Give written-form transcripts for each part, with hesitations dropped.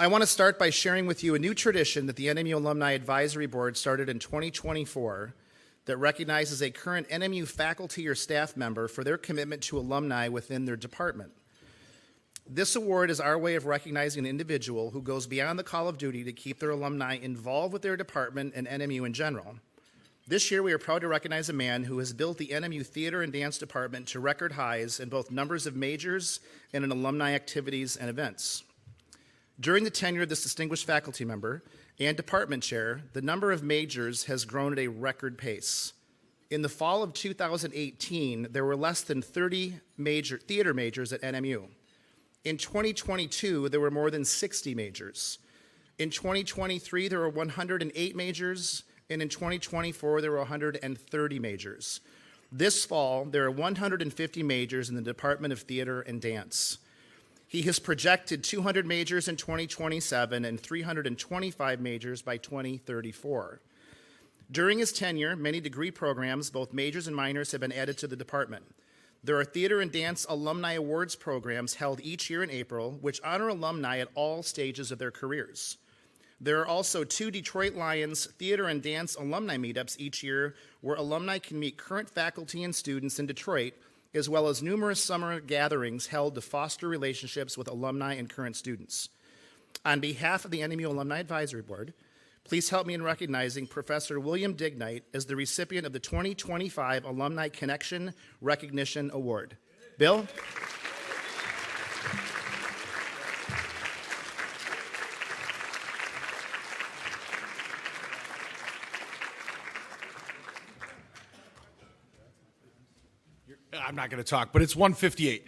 I want to start by sharing with you a new tradition that the NMU Alumni Advisory Board started in 2024 that recognizes a current NMU faculty or staff member for their commitment to alumni within their department. This award is our way of recognizing an individual who goes beyond the call of duty to keep their alumni involved with their department and NMU in general. This year, we are proud to recognize a man who has built the NMU Theater and Dance Department to record highs in both numbers of majors and in alumni activities and events. During the tenure of this distinguished faculty member and department chair, the number of majors has grown at a record pace. In the fall of 2018, there were less than 30 theater majors at NMU. In 2022, there were more than 60 majors. In 2023, there were 108 majors, and in 2024, there were 130 majors. This fall, there are 150 majors in the Department of Theater and Dance. He has projected 200 majors in 2027 and 325 majors by 2034. During his tenure, many degree programs, both majors and minors, have been added to the department. There are Theater and Dance Alumni Awards programs held each year in April, which honor alumni at all stages of their careers. There are also 2 Detroit Lions Theater and Dance alumni meetups each year where alumni can meet current faculty and students in Detroit, as well as numerous summer gatherings held to foster relationships with alumni and current students. On behalf of the NMU Alumni Advisory Board, please help me in recognizing Professor William Dignight as the recipient of the 2025 Alumni Connection Recognition Award. Bill? I'm not going to talk, but it's 1:58.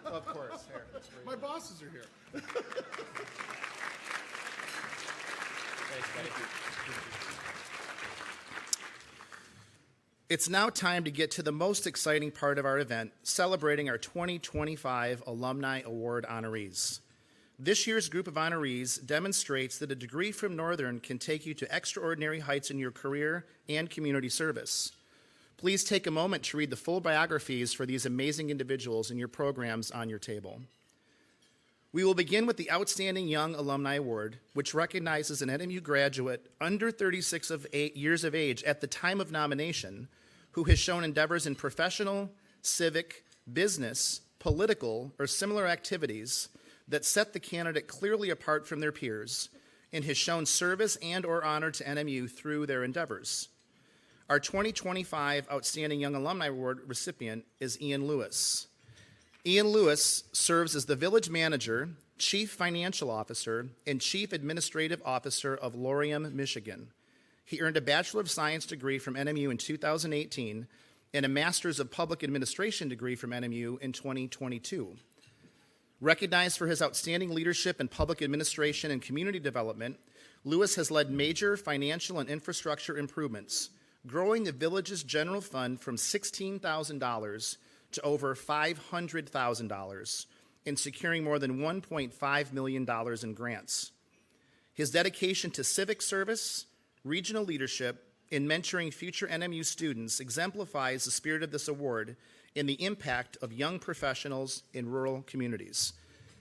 Of course. Here, my bosses are here. Thank you. It's now time to get to the most exciting part of our event, celebrating our 2025 Alumni Award honorees. This year's group of honorees demonstrates that a degree from Northern can take you to extraordinary heights in your career and community service. Please take a moment to read the full biographies for these amazing individuals in your programs on your table. We will begin with the Outstanding Young Alumni Award, which recognizes an NMU graduate under 36 years of age at the time of nomination who has shown endeavors in professional, civic, business, political, or similar activities that set the candidate clearly apart from their peers and has shown service and or honor to NMU through their endeavors. Our 2025 Outstanding Young Alumni Award recipient is Ian Lewis. Ian Lewis serves as the village manager, chief financial officer, and chief administrative officer of Laurium, Michigan. He earned a Bachelor of Science degree from NMU in 2018 and a Master's of Public Administration degree from NMU in 2022. Recognized for his outstanding leadership in public administration and community development, Lewis has led major financial and infrastructure improvements, growing the village's general fund from $16,000 to over $500,000 and securing more than $1.5 million in grants. His dedication to civic service, regional leadership, and mentoring future NMU students exemplifies the spirit of this award and the impact of young professionals in rural communities.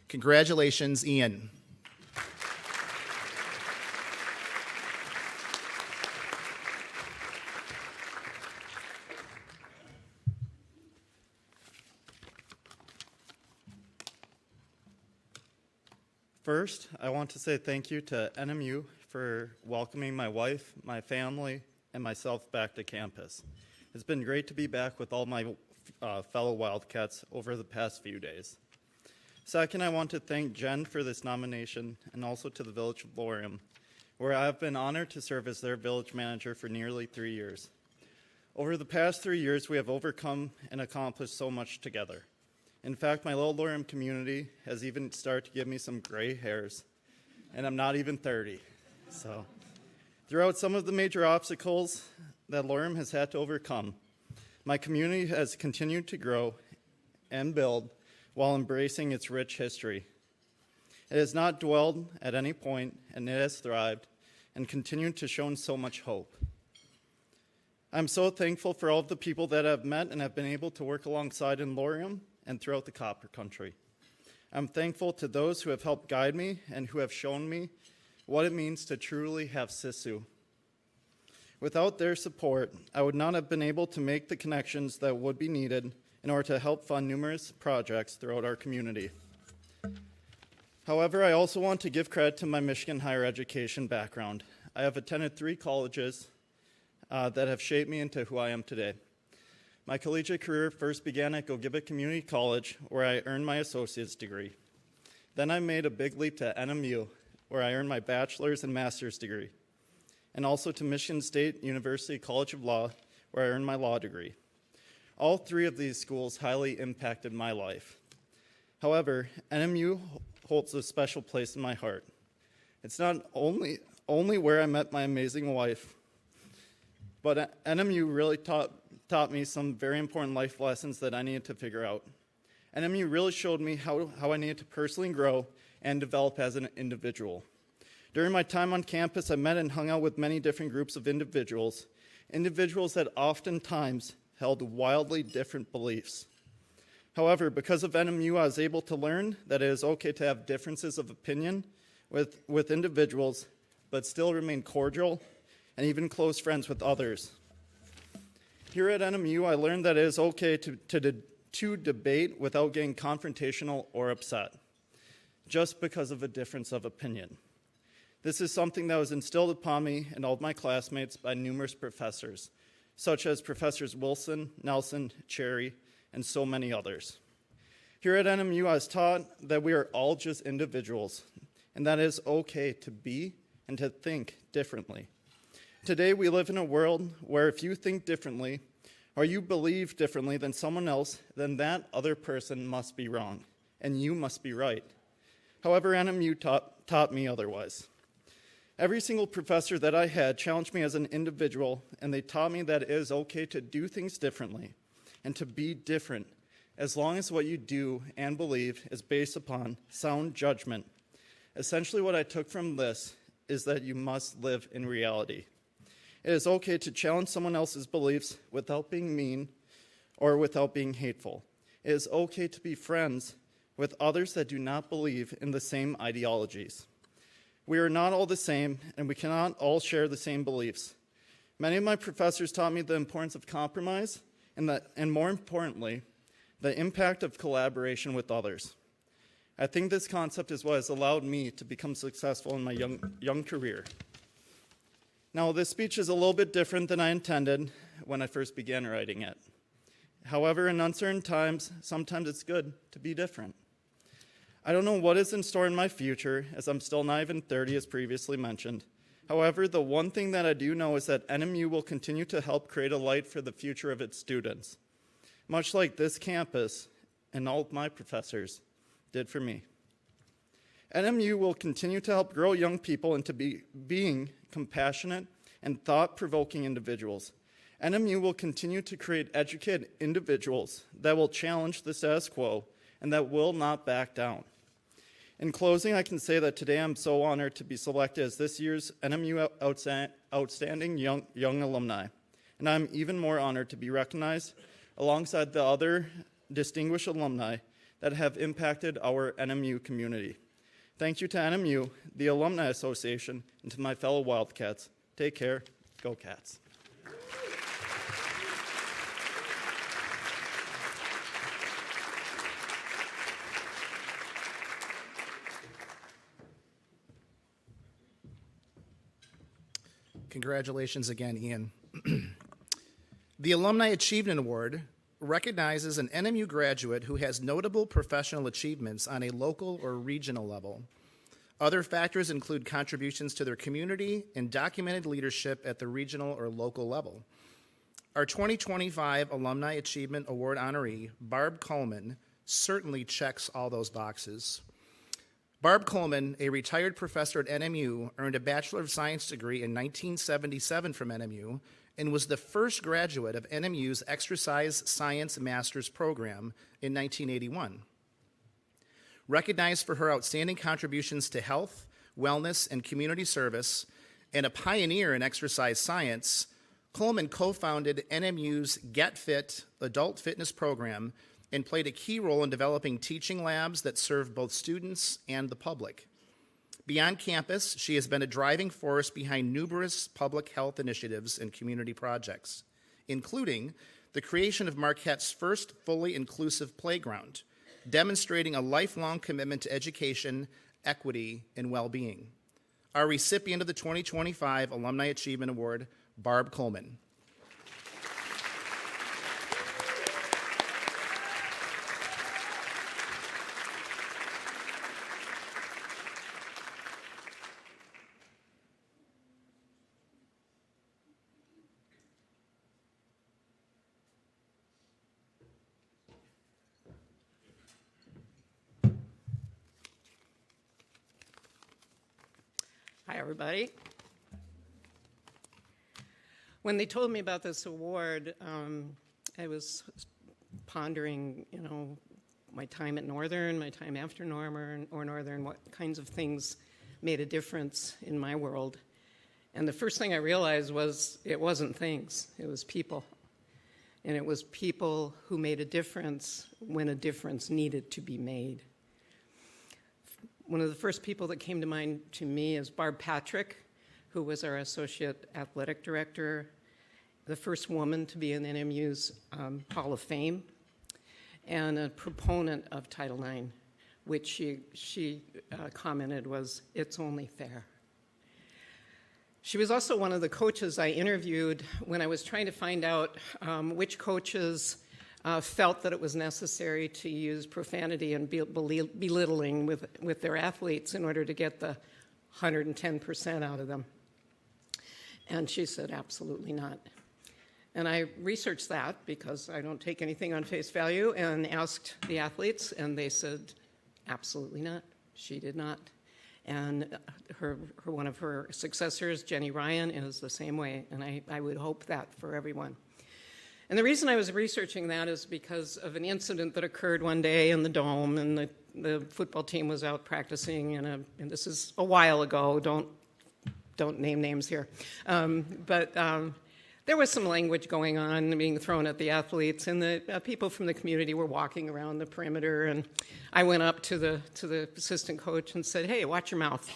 Congratulations, Ian. First, I want to say thank you to NMU for welcoming my wife, my family, and myself back to campus. It's been great to be back with all my fellow Wildcats over the past few days. Second, I want to thank Jen for this nomination and also to the Village of Laurium, where I have been honored to serve as their village manager for nearly 3 years. Over the past 3 years, we have overcome and accomplished so much together. In fact, my little Laurium community has even started to give me some gray hairs, and I'm not even 30. So, throughout some of the major obstacles that Laurium has had to overcome, my community has continued to grow and build while embracing its rich history. It has not dwelled at any point, and it has thrived and continued to show so much hope. I'm so thankful for all of the people that I've met and have been able to work alongside in Laurium and throughout the Copper Country. I'm thankful to those who have helped guide me and who have shown me what it means to truly have Sisu. Without their support, I would not have been able to make the connections that would be needed in order to help fund numerous projects throughout our community. However, I also want to give credit to my Michigan higher education background. I have attended 3 colleges that have shaped me into who I am today. My collegiate career first began at Gogibic Community College, where I earned my associate's degree. Then I made a big leap to NMU, where I earned my bachelor's and master's degree, and also to Michigan State University College of Law, where I earned my law degree. All 3 of these schools highly impacted my life. However, NMU holds a special place in my heart. It's not only where I met my amazing wife, but NMU really taught me some very important life lessons that I needed to figure out. NMU really showed me how I needed to personally grow and develop as an individual. During my time on campus, I met and hung out with many different groups of individuals that oftentimes held wildly different beliefs. However, because of NMU, I was able to learn that it is okay to have differences of opinion with individuals, but still remain cordial and even close friends with others. Here at NMU, I learned that it is okay to debate without getting confrontational or upset, just because of a difference of opinion. This is something that was instilled upon me and all of my classmates by numerous professors, such as Professors Wilson, Nelson, Cherry, and so many others. Here at NMU, I was taught that we are all just individuals, and that it is okay to be and to think differently. Today, we live in a world where if you think differently, or you believe differently than someone else, then that other person must be wrong, and you must be right. However, NMU taught me otherwise. Every single professor that I had challenged me as an individual, and they taught me that it is okay to do things differently and to be different, as long as what you do and believe is based upon sound judgment. Essentially, what I took from this is that you must live in reality. It is okay to challenge someone else's beliefs without being mean or without being hateful. It is okay to be friends with others that do not believe in the same ideologies. We are not all the same, and we cannot all share the same beliefs. Many of my professors taught me the importance of compromise and more importantly, the impact of collaboration with others. I think this concept is what has allowed me to become successful in my young career. Now, this speech is a little bit different than I intended when I first began writing it. However, in uncertain times, sometimes it's good to be different. I don't know what is in store in my future, as I'm still not even 30, as previously mentioned. However, the one thing that I do know is that NMU will continue to help create a light for the future of its students, much like this campus and all of my professors did for me. NMU will continue to help grow young people into being compassionate and thought-provoking individuals. NMU will continue to create educated individuals that will challenge the status quo and that will not back down. In closing, I can say that today I'm so honored to be selected as this year's NMU Outstanding Young Alumni, and I'm even more honored to be recognized alongside the other distinguished alumni that have impacted our NMU community. Thank you to NMU, the Alumni Association, and to my fellow Wildcats. Take care. Go Cats. Congratulations again, Ian. The Alumni Achievement Award recognizes an NMU graduate who has notable professional achievements on a local or regional level. Other factors include contributions to their community and documented leadership at the regional or local level. Our 2025 Alumni Achievement Award honoree, Barb Coleman, certainly checks all those boxes. Barb Coleman, a retired professor at NMU, earned a Bachelor of Science degree in 1977 from NMU and was the first graduate of NMU's Exercise Science Master's Program in 1981. Recognized for her outstanding contributions to health, wellness, and community service, and a pioneer in exercise science, Coleman co-founded NMU's Get Fit adult fitness program and played a key role in developing teaching labs that serve both students and the public. Beyond campus, she has been a driving force behind numerous public health initiatives and community projects, including the creation of Marquette's first fully inclusive playground, demonstrating a lifelong commitment to education, equity, and well-being. Our recipient of the 2025 Alumni Achievement Award, Barb Coleman. Hi, everybody. When they told me about this award, I was pondering, my time at Northern, my time after Northern, what kinds of things made a difference in my world. And the first thing I realized was it wasn't things, it was people. And it was people who made a difference when a difference needed to be made. One of the first people that came to mind to me is Barb Patrick, who was our Associate Athletic Director, the first woman to be in NMU's Hall of Fame, and a proponent of Title IX, which she commented was, "It's only fair." She was also one of the coaches I interviewed when I was trying to find out which coaches felt that it was necessary to use profanity and belittling with their athletes in order to get the 110% out of them. And she said, absolutely not. And I researched that because I don't take anything on face value and asked the athletes, and they said, absolutely not. She did not. And one of her successors, Jenny Ryan, is the same way, and I would hope that for everyone. And the reason I was researching that is because of an incident that occurred one day in the Dome, and the football team was out practicing, and this is a while ago. Don't name names here. But there was some language going on being thrown at the athletes, and the people from the community were walking around the perimeter, and I went up to the assistant coach and said, "Hey, watch your mouth."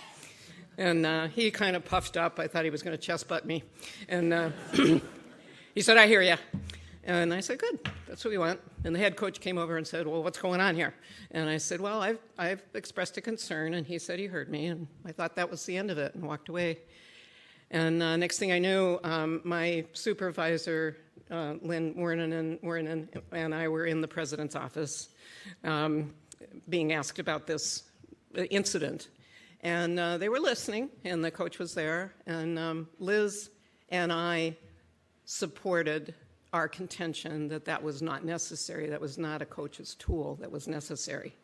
And he kind of puffed up. I thought he was going to chest butt me. And he said, "I hear you." And I said, "Good, that's what we want." And the head coach came over and said, "Well, what's going on here?" And I said, "Well, I've expressed a concern," and he said he heard me, and I thought that was the end of it and walked away. And next thing I knew, my supervisor, Lynn Wernan, and I were in the president's office being asked about this incident. And they were listening, and the coach was there, and Liz and I supported our contention that was not necessary, that was not a coach's tool, that was necessary.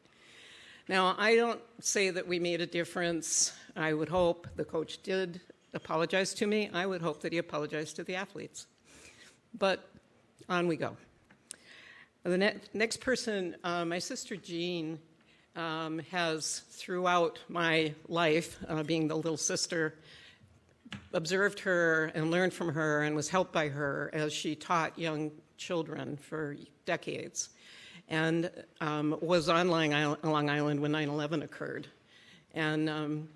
Now, I don't say that we made a difference. I would hope the coach did apologize to me. I would hope that he apologized to the athletes. But on we go. The next person, my sister Jean, has throughout my life, being the little sister, observed her and learned from her and was helped by her as she taught young children for decades, and was on Long Island when 9/11 occurred. And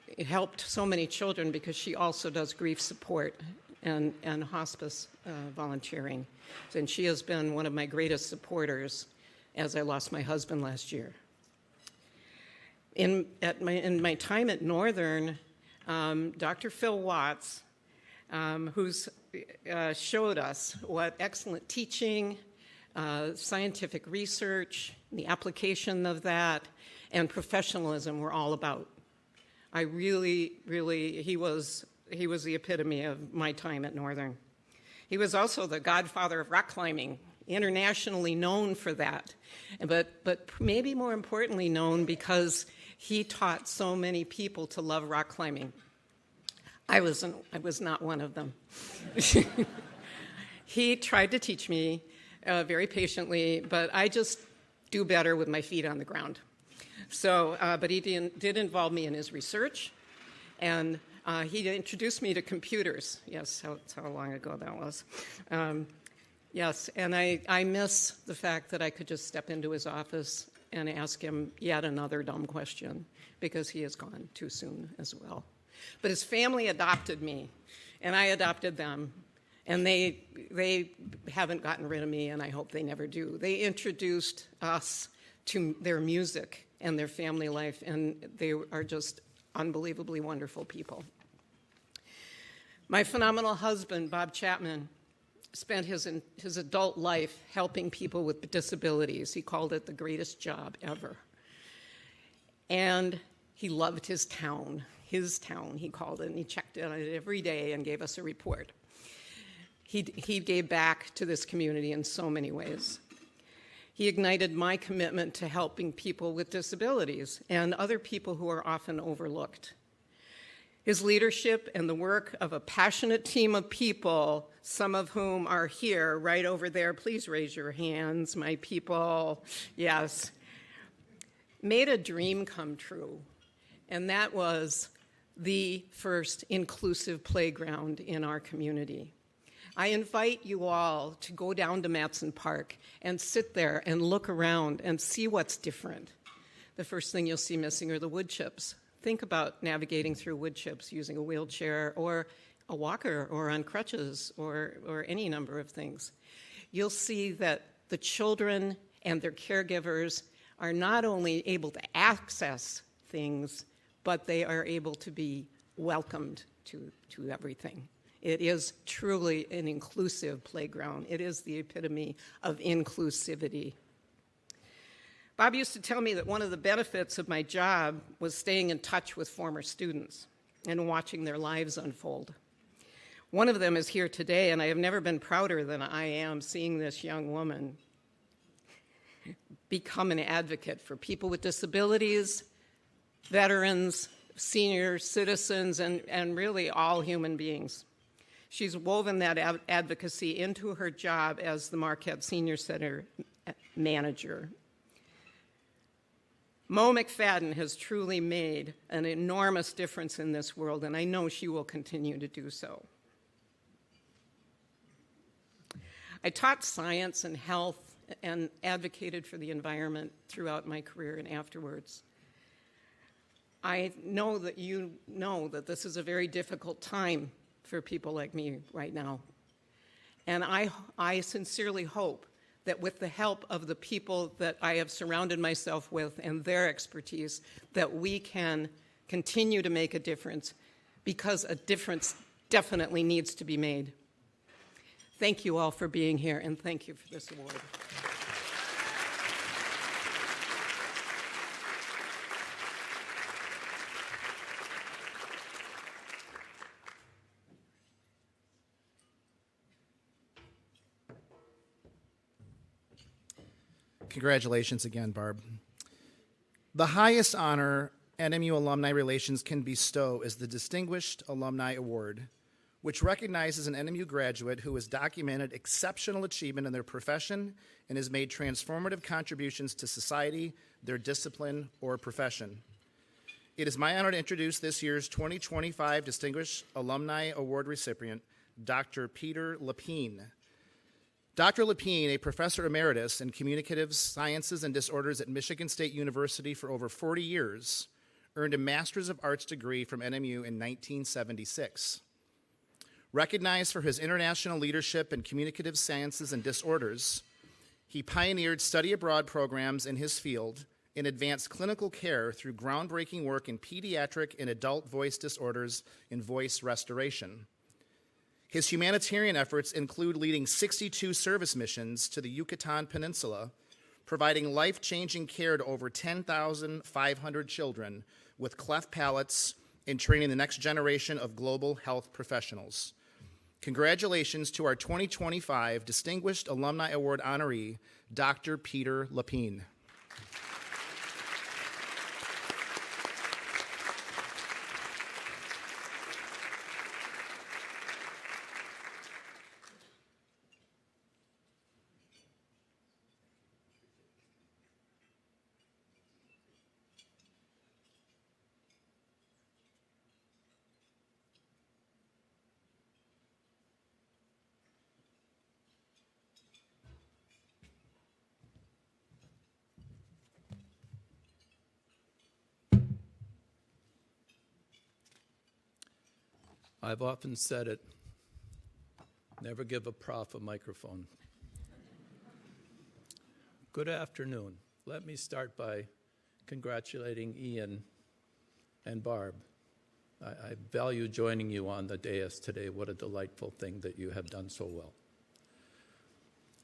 it helped so many children because she also does grief support and hospice volunteering. And she has been one of my greatest supporters as I lost my husband last year. In my time at Northern, Dr. Phil Watts, who's showed us what excellent teaching, scientific research, the application of that, and professionalism were all about. I really, he was the epitome of my time at Northern. He was also the godfather of rock climbing, internationally known for that, but maybe more importantly known because he taught so many people to love rock climbing. I was not one of them. He tried to teach me very patiently, but I just do better with my feet on the ground. So, but he did involve me in his research, and he introduced me to computers. Yes, how long ago that was. Yes, and I miss the fact that I could just step into his office and ask him yet another dumb question, because he has gone too soon as well. But his family adopted me, and I adopted them, and they haven't gotten rid of me, and I hope they never do. They introduced us to their music and their family life, and they are just unbelievably wonderful people. My phenomenal husband, Bob Chapman, spent his adult life helping people with disabilities. He called it the greatest job ever. And he loved his town, he called it, and he checked on it every day and gave us a report. He gave back to this community in so many ways. He ignited my commitment to helping people with disabilities and other people who are often overlooked. His leadership and the work of a passionate team of people, some of whom are here, right over there, please raise your hands, my people, yes, made a dream come true, and that was the first inclusive playground in our community. I invite you all to go down to Matson Park and sit there and look around and see what's different. The first thing you'll see missing are the wood chips. Think about navigating through wood chips using a wheelchair or a walker or on crutches or any number of things. You'll see that the children and their caregivers are not only able to access things, but they are able to be welcomed to everything. It is truly an inclusive playground. It is the epitome of inclusivity. Bob used to tell me that one of the benefits of my job was staying in touch with former students and watching their lives unfold. One of them is here today, and I have never been prouder than I am seeing this young woman become an advocate for people with disabilities, veterans, senior citizens, and really all human beings. She's woven that advocacy into her job as the Marquette Senior Center manager. Mo McFadden has truly made an enormous difference in this world, and I know she will continue to do so. I taught science and health and advocated for the environment throughout my career and afterwards. I know that you know that this is a very difficult time for people like me right now. And I sincerely hope that with the help of the people that I have surrounded myself with and their expertise, that we can continue to make a difference, because a difference definitely needs to be made. Thank you all for being here, and thank you for this award. Congratulations again, Barb. The highest honor NMU Alumni Relations can bestow is the Distinguished Alumni Award, which recognizes an NMU graduate who has documented exceptional achievement in their profession and has made transformative contributions to society, their discipline, or profession. It is my honor to introduce this year's 2025 Distinguished Alumni Award recipient, Dr. Peter Lapine. Dr. Lapine, a professor emeritus in communicative sciences and disorders at Michigan State University for over 40 years, earned a Master's of Arts degree from NMU in 1976. Recognized for his international leadership in communicative sciences and disorders, he pioneered study abroad programs in his field and advanced clinical care through groundbreaking work in pediatric and adult voice disorders and voice restoration. His humanitarian efforts include leading 62 service missions to the Yucatan Peninsula, providing life-changing care to over 10,500 children with cleft palates and training the next generation of global health professionals. Congratulations to our 2025 Distinguished Alumni Award honoree, Dr. Peter Lapine. I've often said it, never give a prof a microphone. Good afternoon. Let me start by congratulating Ian and Barb. I value joining you on the dais today. What a delightful thing that you have done so well.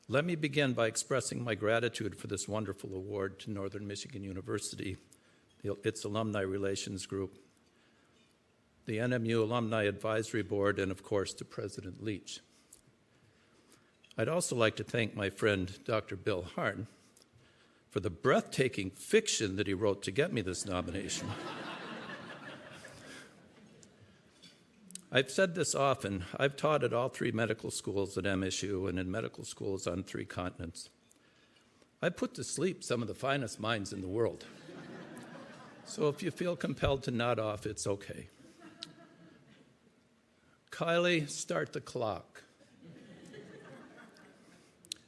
Let me begin by expressing my gratitude for this wonderful award to Northern Michigan University, its Alumni Relations Group, the NMU Alumni Advisory Board, and of course to President Leach. I'd also like to thank my friend Dr. Bill Harn for the breathtaking fiction that he wrote to get me this nomination. I've said this often. I've taught at all 3 medical schools at MSU and in medical schools on 3 continents. I put to sleep some of the finest minds in the world. So if you feel compelled to nod off, it's okay. Kylie, start the clock.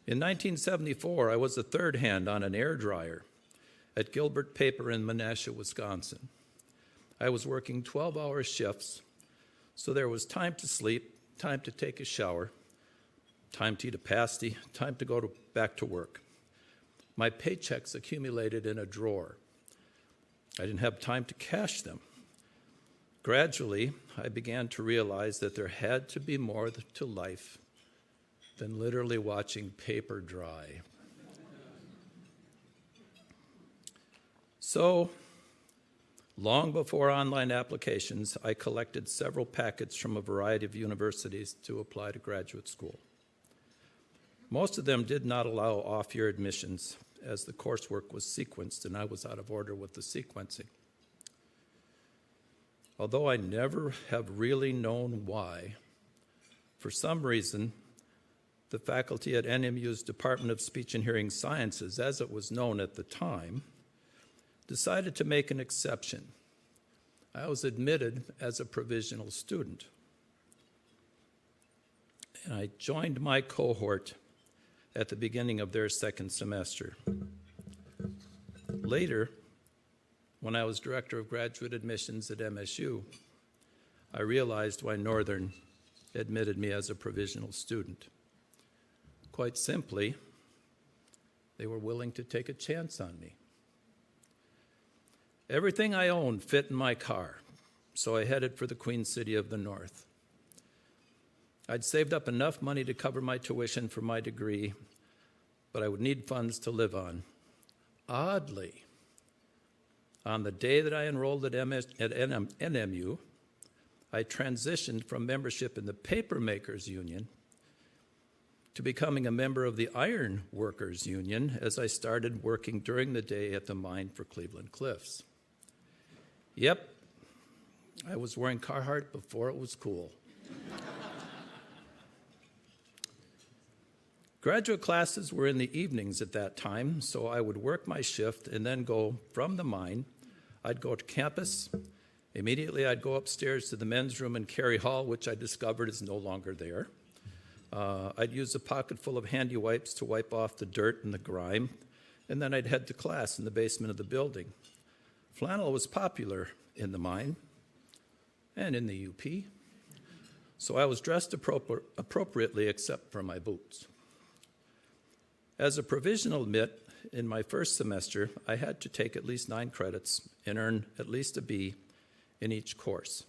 In 1974, I was a third hand on an air dryer at Gilbert Paper in Menasha, Wisconsin. I was working 12-hour shifts, so there was time to sleep, time to take a shower, time to eat a pasty, time to go back to work. My paychecks accumulated in a drawer. I didn't have time to cash them. Gradually, I began to realize that there had to be more to life than literally watching paper dry. So, long before online applications, I collected several packets from a variety of universities to apply to graduate school. Most of them did not allow off-year admissions, as the coursework was sequenced and I was out of order with the sequencing. Although I never have really known why, for some reason, the faculty at NMU's Department of Speech and Hearing Sciences, as it was known at the time, decided to make an exception. I was admitted as a provisional student. And I joined my cohort at the beginning of their second semester. Later, when I was director of graduate admissions at MSU, I realized why Northern admitted me as a provisional student. Quite simply, they were willing to take a chance on me. Everything I owned fit in my car, so I headed for the Queen City of the North. I'd saved up enough money to cover my tuition for my degree, but I would need funds to live on. Oddly, on the day that I enrolled at NMU, I transitioned from membership in the Paper Makers Union to becoming a member of the Iron Workers Union as I started working during the day at the mine for Cleveland Cliffs. Yep, I was wearing Carhartt before it was cool. Graduate classes were in the evenings at that time, so I would work my shift and then go from the mine. I'd go to campus. Immediately, I'd go upstairs to the men's room in Cary Hall, which I discovered is no longer there. I'd use a pocket full of handy wipes to wipe off the dirt and the grime, and then I'd head to class in the basement of the building. Flannel was popular in the mine and in the UP, so I was dressed appropriately except for my boots. As a provisional admit, in my first semester, I had to take at least 9 credits and earn at least a B in each course.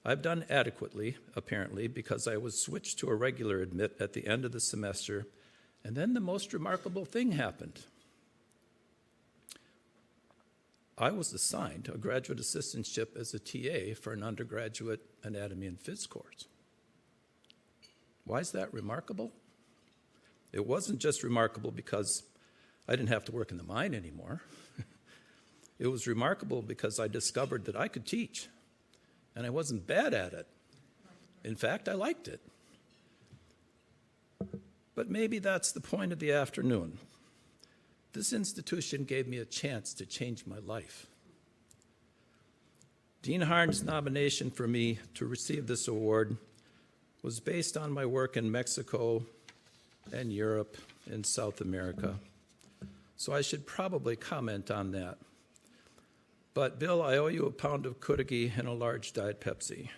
I've done adequately, apparently, because I was switched to a regular admit at the end of the semester, and then the most remarkable thing happened. I was assigned a graduate assistantship as a TA for an undergraduate anatomy and phys course. Why is that remarkable? It wasn't just remarkable because I didn't have to work in the mine anymore. It was remarkable because I discovered that I could teach, and I wasn't bad at it. In fact, I liked it. But maybe that's the point of the afternoon. This institution gave me a chance to change my life. Dean Harn's nomination for me to receive this award was based on my work in Mexico and Europe and South America. So I should probably comment on that. But Bill, I owe you a pound of Kudagi and a large Diet Pepsi.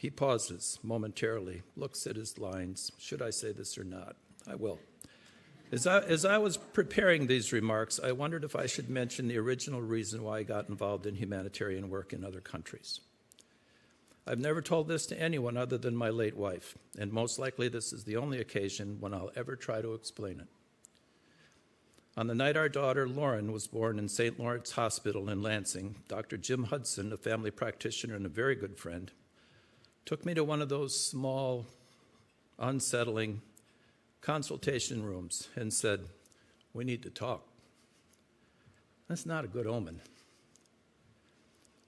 He pauses momentarily, looks at his lines. Should I say this or not? I will. As I was preparing these remarks, I wondered if I should mention the original reason why I got involved in humanitarian work in other countries. I've never told this to anyone other than my late wife, and most likely this is the only occasion when I'll ever try to explain it. On the night our daughter Lauren was born in St. Lawrence Hospital in Lansing, Dr. Jim Hudson, a family practitioner and a very good friend, took me to one of those small, unsettling consultation rooms and said, "We need to talk." That's not a good omen.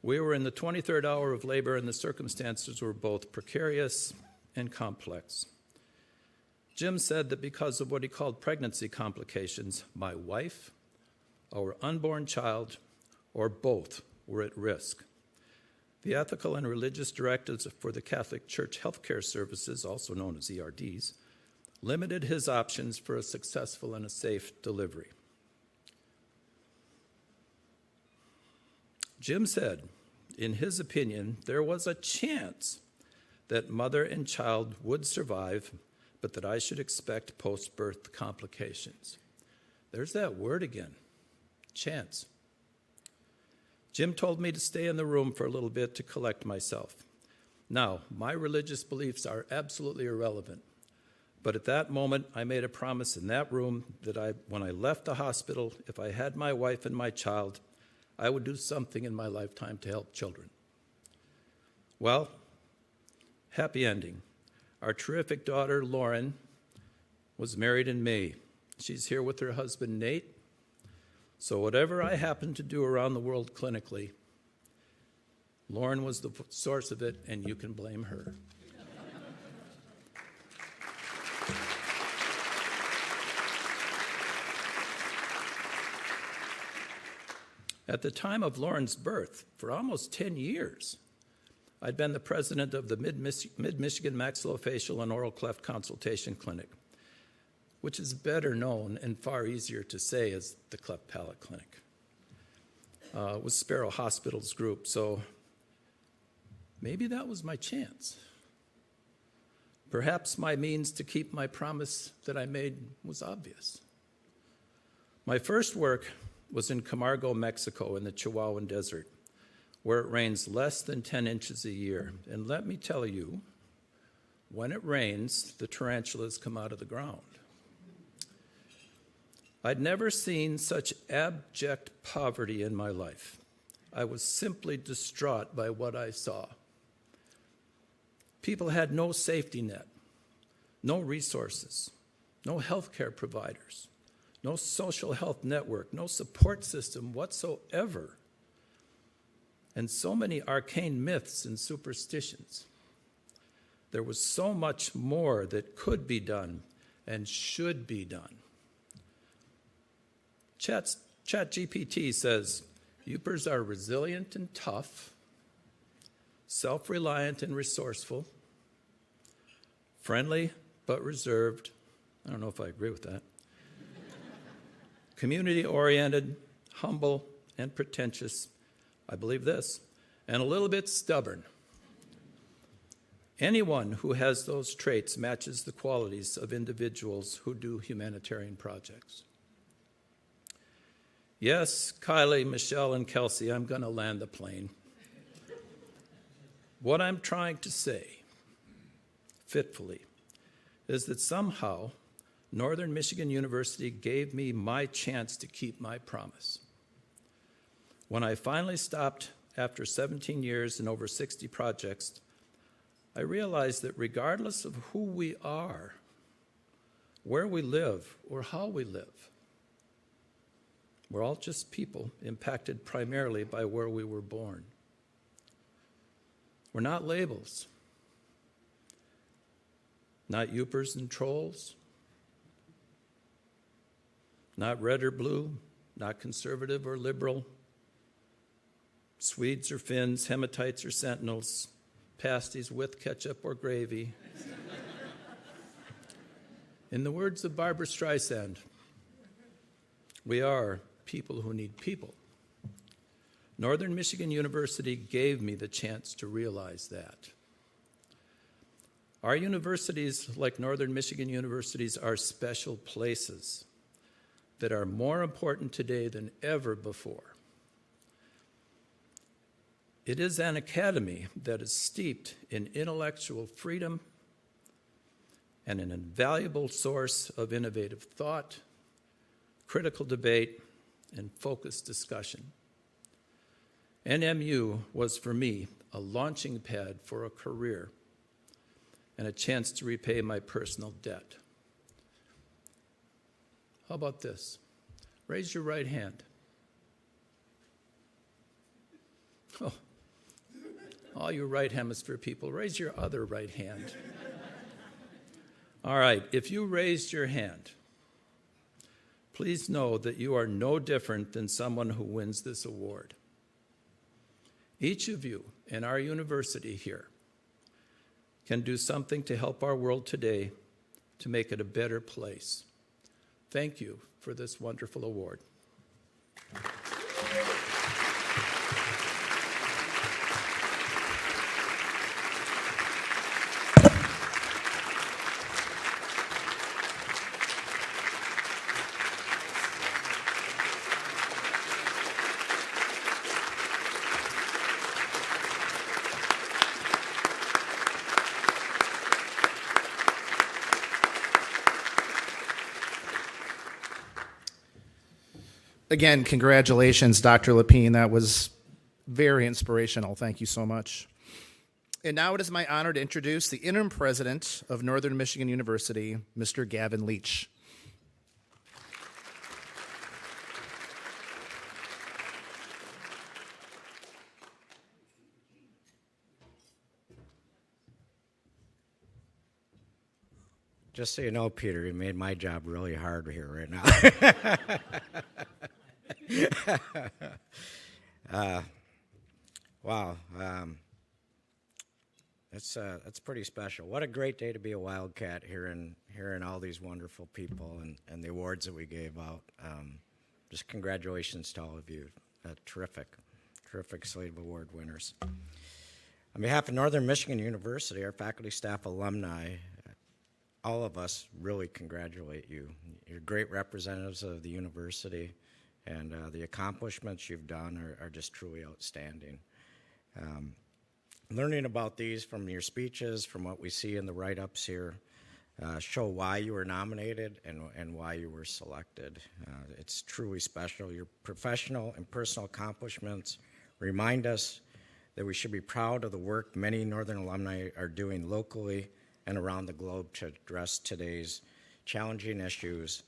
We were in the 23rd hour of labor, and the circumstances were both precarious and complex. Jim said that because of what he called pregnancy complications, my wife, our unborn child, or both were at risk. The ethical and religious directives for the Catholic Church Healthcare Services, also known as ERDs, limited his options for a successful and a safe delivery. Jim said, in his opinion, there was a chance that mother and child would survive, but that I should expect post-birth complications. There's that word again, chance. Jim told me to stay in the room for a little bit to collect myself. Now, my religious beliefs are absolutely irrelevant, but at that moment, I made a promise in that room that when I left the hospital, if I had my wife and my child, I would do something in my lifetime to help children. Well, happy ending. Our terrific daughter, Lauren, was married in May. She's here with her husband, Nate. So whatever I happen to do around the world clinically, Lauren was the source of it, and you can blame her. At the time of Lauren's birth, for almost 10 years, I'd been the president of the Mid-Michigan Maxillofacial and Oral Cleft Consultation Clinic, which is better known and far easier to say as the Cleft Palate Clinic. It was Sparrow Hospital's group, so maybe that was my chance. Perhaps my means to keep my promise that I made was obvious. My first work was in Camargo, Mexico, in the Chihuahuan Desert, where it rains less than 10 inches a year. And let me tell you, when it rains, the tarantulas come out of the ground. I'd never seen such abject poverty in my life. I was simply distraught by what I saw. People had no safety net, no resources, no healthcare providers, no social health network, no support system whatsoever, and so many arcane myths and superstitions. There was so much more that could be done and should be done. ChatGPT says, Upers are resilient and tough, self-reliant and resourceful, friendly but reserved. I don't know if I agree with that. Community-oriented, humble, and pretentious. I believe this. And a little bit stubborn. Anyone who has those traits matches the qualities of individuals who do humanitarian projects. Yes, Kylie, Michelle, and Kelsey, I'm going to land the plane. What I'm trying to say, fitfully, is that somehow Northern Michigan University gave me my chance to keep my promise. When I finally stopped after 17 years and over 60 projects, I realized that regardless of who we are, where we live, or how we live, we're all just people impacted primarily by where we were born. We're not labels, not Upers and trolls, not red or blue, not conservative or liberal, Swedes or Finns, Hematites or Sentinels, pasties with ketchup or gravy. In the words of Barbra Streisand, we are people who need people. Northern Michigan University gave me the chance to realize that. Our universities, like Northern Michigan universities, are special places that are more important today than ever before. It is an academy that is steeped in intellectual freedom and an invaluable source of innovative thought, critical debate, and focused discussion. NMU was, for me, a launching pad for a career and a chance to repay my personal debt. How about this? Raise your right hand. Oh, all you right hemisphere people, raise your other right hand. All right, if you raised your hand, please know that you are no different than someone who wins this award. Each of you in our university here can do something to help our world today to make it a better place. Thank you for this wonderful award. Again, congratulations, Dr. Lapine. That was very inspirational. Thank you so much. And now it is my honor to introduce the interim president of Northern Michigan University, Mr. Gavin Leach. Just so you know, Peter, you made my job really hard here right now. Wow, that's pretty special. What a great day to be a Wildcat, hearing all these wonderful people and the awards that we gave out. Just congratulations to all of you. Terrific slate of award winners. On behalf of Northern Michigan University, our faculty, staff, alumni, all of us really congratulate you. You're great representatives of the university, and the accomplishments you've done are just truly outstanding. Learning about these from your speeches, from what we see in the write-ups here, show why you were nominated and why you were selected. It's truly special. Your professional and personal accomplishments remind us that we should be proud of the work many Northern alumni are doing locally and around the globe to address today's challenging issues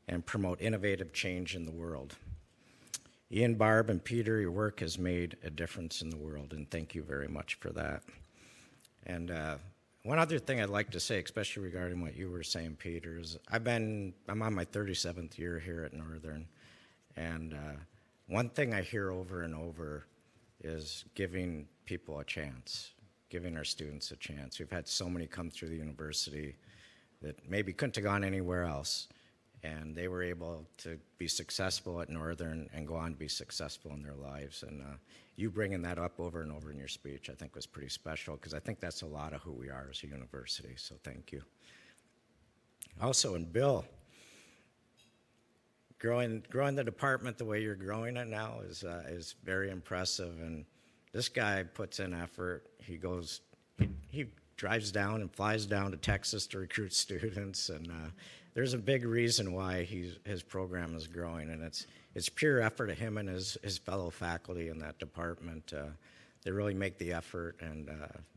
and promote innovative change in the world. Ian, Barb, and Peter, your work has made a difference in the world, and thank you very much for that. And one other thing I'd like to say, especially regarding what you were saying, Peter, is I'm on my 37th year here at Northern, and one thing I hear over and over is giving people a chance, giving our students a chance. We've had so many come through the university that maybe couldn't have gone anywhere else, and they were able to be successful at Northern and go on to be successful in their lives. And you bringing that up over and over in your speech, I think, was pretty special, because I think that's a lot of who we are as a university, so thank you. Also, and Bill, growing the department the way you're growing it now is very impressive, and this guy puts in effort. He drives down and flies down to Texas to recruit students, and there's a big reason why his program is growing, and it's pure effort of him and his fellow faculty in that department. They really make the effort, and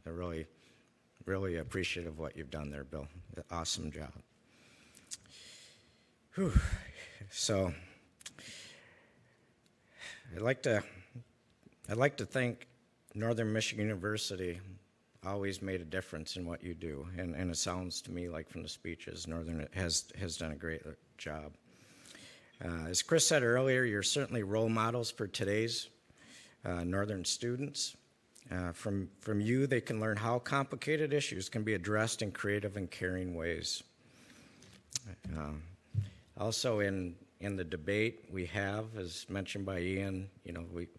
they're really, really appreciative of what you've done there, Bill. Awesome job. Whew. So I'd like to thank Northern Michigan University. Always made a difference in what you do, and it sounds to me like from the speeches, Northern has done a great job. As Chris said earlier, you're certainly role models for today's Northern students. From you, they can learn how complicated issues can be addressed in creative and caring ways. Also, in in the debate we have, as mentioned by Ian,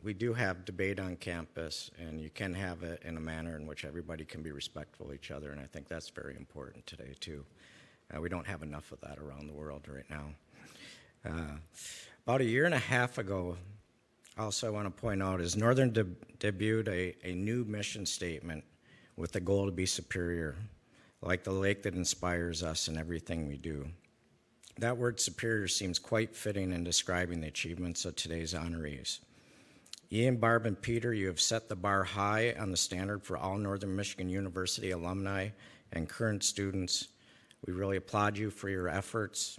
we do have debate on campus, and you can have it in a manner in which everybody can be respectful of each other, and I think that's very important today, too. We don't have enough of that around the world right now. About a year and a half ago, also I want to point out, is Northern debuted a new mission statement with the goal to be superior, like the lake that inspires us in everything we do. That word superior seems quite fitting in describing the achievements of today's honorees. Ian, Barb, and Peter, you have set the bar high on the standard for all Northern Michigan University alumni and current students. We really applaud you for your efforts,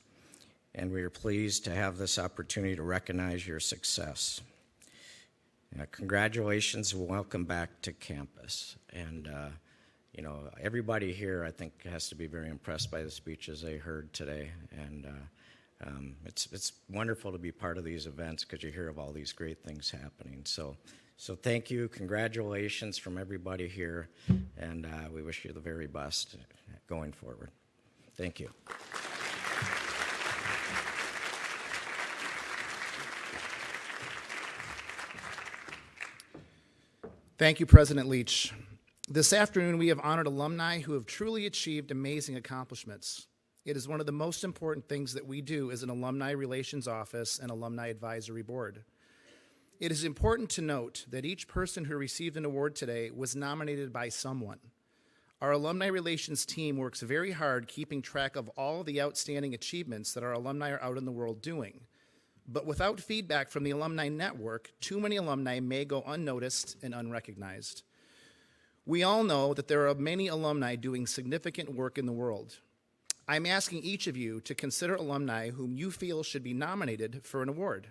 and we are pleased to have this opportunity to recognize your success. Congratulations and welcome back to campus. And everybody here, I think, has to be very impressed by the speeches they heard today. And it's wonderful to be part of these events because you hear of all these great things happening. So thank you. Congratulations from everybody here. And we wish you the very best going forward. Thank you. Thank you, President Leach. This afternoon, we have honored alumni who have truly achieved amazing accomplishments. It is one of the most important things that we do as an Alumni Relations Office and Alumni Advisory Board. It is important to note that each person who received an award today was nominated by someone. Our Alumni Relations team works very hard keeping track of all of the outstanding achievements that our alumni are out in the world doing. But without feedback from the alumni network, too many alumni may go unnoticed and unrecognized. We all know that there are many alumni doing significant work in the world. I'm asking each of you to consider alumni whom you feel should be nominated for an award.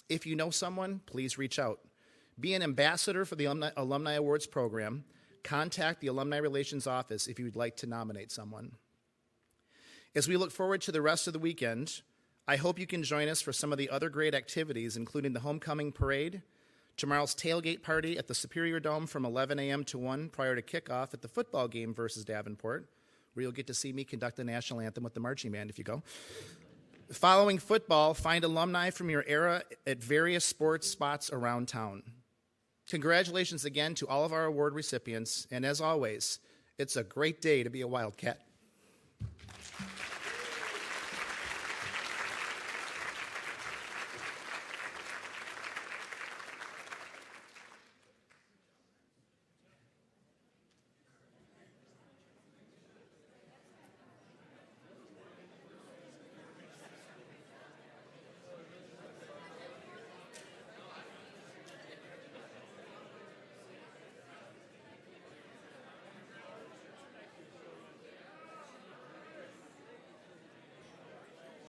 If you know someone, please reach out. Be an ambassador for the Alumni Awards program. Contact the Alumni Relations Office if you would like to nominate someone. As we look forward to the rest of the weekend, I hope you can join us for some of the other great activities, including the homecoming parade, tomorrow's tailgate party at the Superior Dome from 11 a.m. to 1 prior to kickoff at the football game versus Davenport, where you'll get to see me conduct the national anthem with the marching band if you go. Following football, find alumni from your era at various sports spots around town. Congratulations again to all of our award recipients, and as always, it's a great day to be a Wildcat.